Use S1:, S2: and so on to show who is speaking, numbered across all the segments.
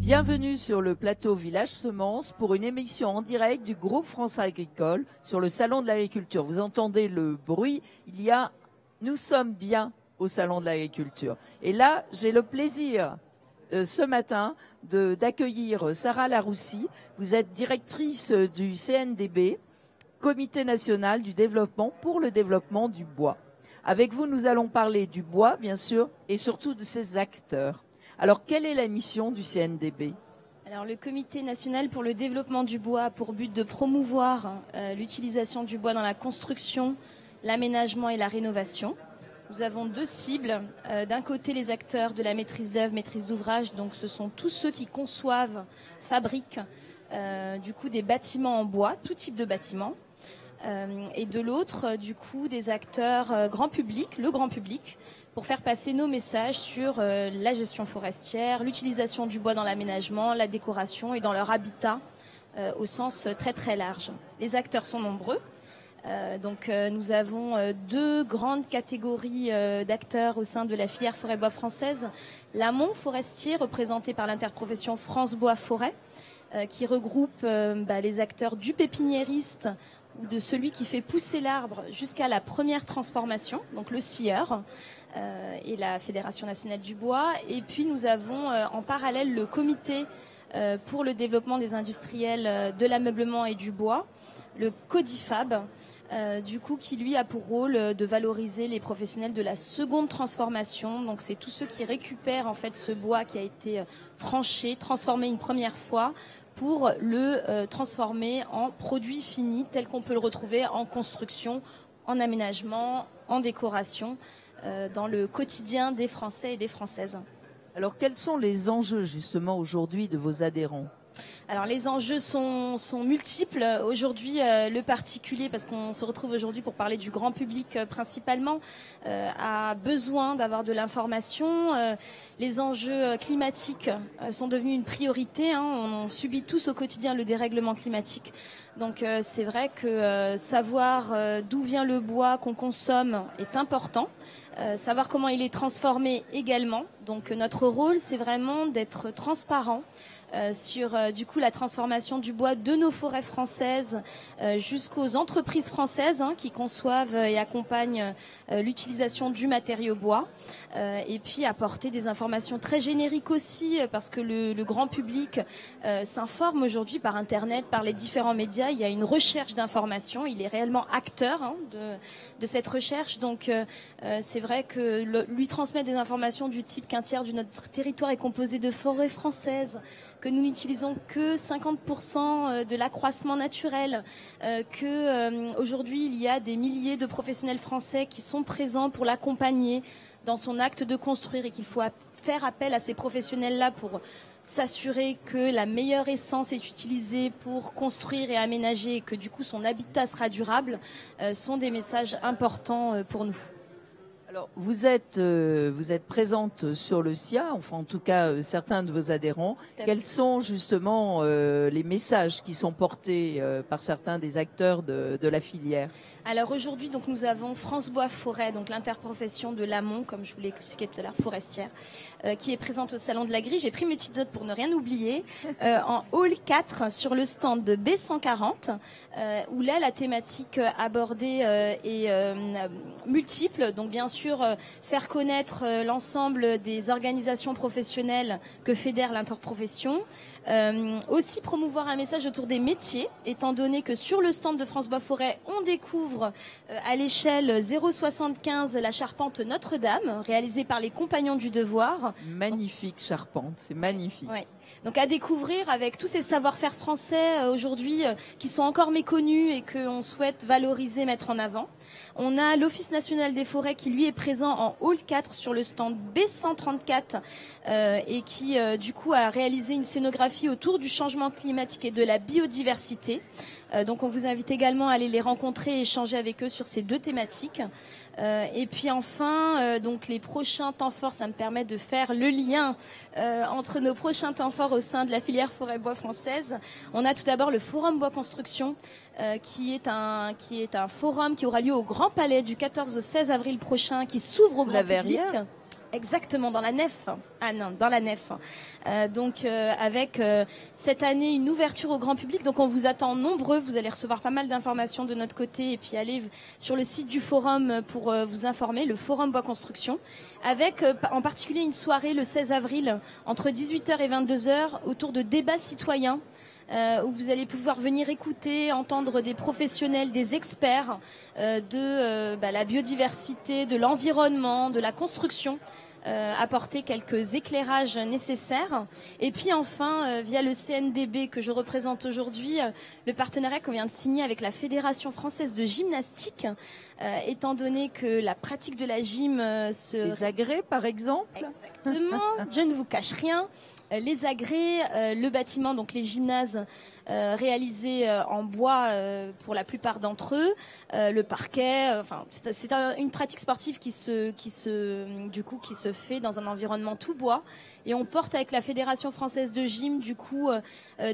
S1: Bienvenue sur le plateau Village Semences pour une émission en direct du groupe France Agricole sur le Salon de l'Agriculture. Vous entendez le bruit, nous sommes bien au Salon de l'Agriculture. Et là, j'ai le plaisir ce matin d'accueillir Sarah Laroussi. Vous êtes directrice du CNDB, Comité national du développement pour le développement du bois. Avec vous, nous allons parler du bois, bien sûr, et surtout de ses acteurs. Alors, quelle est la mission du CNDB ?
S2: Alors, le Comité national pour le développement du bois a pour but de promouvoir l'utilisation du bois dans la construction, l'aménagement et la rénovation. Nous avons deux cibles. D'un côté, les acteurs de la maîtrise d'œuvre, maîtrise d'ouvrage. Donc, ce sont tous ceux qui conçoivent, fabriquent des bâtiments en bois, tout type de bâtiments. Et de l'autre, des acteurs grand public, le grand public, pour faire passer nos messages sur la gestion forestière, l'utilisation du bois dans l'aménagement, la décoration et dans leur habitat au sens très très large. Les acteurs sont nombreux. Nous avons deux grandes catégories d'acteurs au sein de la filière forêt-bois française. L'amont forestier, représenté par l'interprofession France Bois Forêt, qui regroupe les acteurs du pépiniériste ou de celui qui fait pousser l'arbre jusqu'à la première transformation, donc le scieur et la Fédération nationale du bois. Et puis nous avons en parallèle le comité pour le développement des industriels de l'ameublement et du bois, le CODIFAB, qui lui a pour rôle de valoriser les professionnels de la seconde transformation. Donc c'est tous ceux qui récupèrent en fait ce bois qui a été tranché, transformé une première fois, pour le transformer en produit fini tel qu'on peut le retrouver en construction, en aménagement, en décoration, dans le quotidien des Français et des Françaises.
S1: Alors quels sont les enjeux justement aujourd'hui de vos adhérents ?
S2: Alors les enjeux sont multiples. Aujourd'hui, le particulier, parce qu'on se retrouve aujourd'hui pour parler du grand public principalement, a besoin d'avoir de l'information. Les enjeux climatiques sont devenus une priorité. On subit tous au quotidien le dérèglement climatique. Donc c'est vrai que savoir d'où vient le bois qu'on consomme est important. Savoir comment il est transformé également. Donc notre rôle, c'est vraiment d'être transparent sur la transformation du bois de nos forêts françaises jusqu'aux entreprises françaises qui conçoivent et accompagnent l'utilisation du matériau bois, et puis apporter des informations très génériques aussi, parce que le grand public s'informe aujourd'hui par Internet, par les différents médias. Il y a une recherche d'informations, il est réellement acteur de cette recherche. Donc c'est vrai que lui transmettre des informations du type qu'un tiers de notre territoire est composé de forêts françaises, que nous n'utilisons que 50% de l'accroissement naturel, qu'aujourd'hui il y a des milliers de professionnels français qui sont présents pour l'accompagner dans son acte de construire, et qu'il faut faire appel à ces professionnels-là pour s'assurer que la meilleure essence est utilisée pour construire et aménager, et que du coup son habitat sera durable, sont des messages importants pour nous.
S1: Alors, vous êtes présente sur le SIA, enfin en tout cas certains de vos adhérents. Quels sont justement les messages qui sont portés par certains des acteurs de la filière ?
S2: Alors aujourd'hui, nous avons France Bois Forêt, donc l'interprofession de l'amont, comme je vous l'ai expliqué tout à l'heure, forestière, qui est présente au Salon de l'Agri. J'ai pris mes petites notes pour ne rien oublier. En hall 4, sur le stand de B140, où là, la thématique abordée est multiple. Donc bien sûr, faire connaître l'ensemble des organisations professionnelles que fédère l'interprofession. Aussi promouvoir un message autour des métiers, étant donné que sur le stand de France Bois Forêt, on découvre à l'échelle 0,75 la charpente Notre-Dame, réalisée par les Compagnons du Devoir.
S1: Magnifique charpente, c'est magnifique.
S2: Ouais. Donc à découvrir avec tous ces savoir-faire français aujourd'hui qui sont encore méconnus et qu'on souhaite valoriser, mettre en avant. On a l'Office national des forêts qui lui est présent en hall 4 sur le stand B134 et qui a réalisé une scénographie autour du changement climatique et de la biodiversité. Donc on vous invite également à aller les rencontrer et échanger avec eux sur ces deux thématiques. Et puis enfin, les prochains temps forts, ça me permet de faire le lien entre nos prochains temps forts au sein de la filière forêt-bois française. On a tout d'abord le Forum Bois Construction, qui est un forum qui aura lieu au Grand Palais du 14 au 16 avril prochain, qui s'ouvre au grand public. Exactement, dans la nef. Ah non, dans la nef. Avec cette année une ouverture au grand public. Donc on vous attend nombreux. Vous allez recevoir pas mal d'informations de notre côté et puis aller sur le site du forum pour vous informer, le forum Bois Construction, avec en particulier une soirée le 16 avril entre 18h et 22h autour de débats citoyens. Où vous allez pouvoir venir écouter, entendre des professionnels, des experts de la biodiversité, de l'environnement, de la construction, apporter quelques éclairages nécessaires. Et puis enfin, via le CNDB que je représente aujourd'hui, le partenariat qu'on vient de signer avec la Fédération française de gymnastique, étant donné que la pratique de la gym
S1: Les agrès, par exemple.
S2: Exactement, je ne vous cache rien. Les agrès, le bâtiment, donc les gymnases réalisés en bois pour la plupart d'entre eux, le parquet. C'est une pratique sportive qui se fait dans un environnement tout bois. Et on porte avec la Fédération française de gym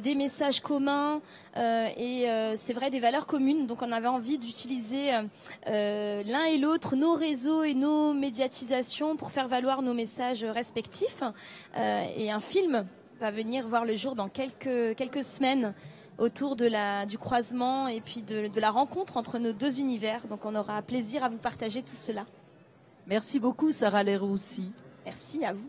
S2: des messages communs et c'est vrai des valeurs communes. Donc on avait envie d'utiliser l'un et l'autre nos réseaux et nos médiatisations pour faire valoir nos messages respectifs. Et un film va venir voir le jour dans quelques semaines autour du croisement et puis de la rencontre entre nos deux univers. Donc on aura plaisir à vous partager tout cela.
S1: Merci beaucoup Sarah Leroussi.
S2: Merci à vous.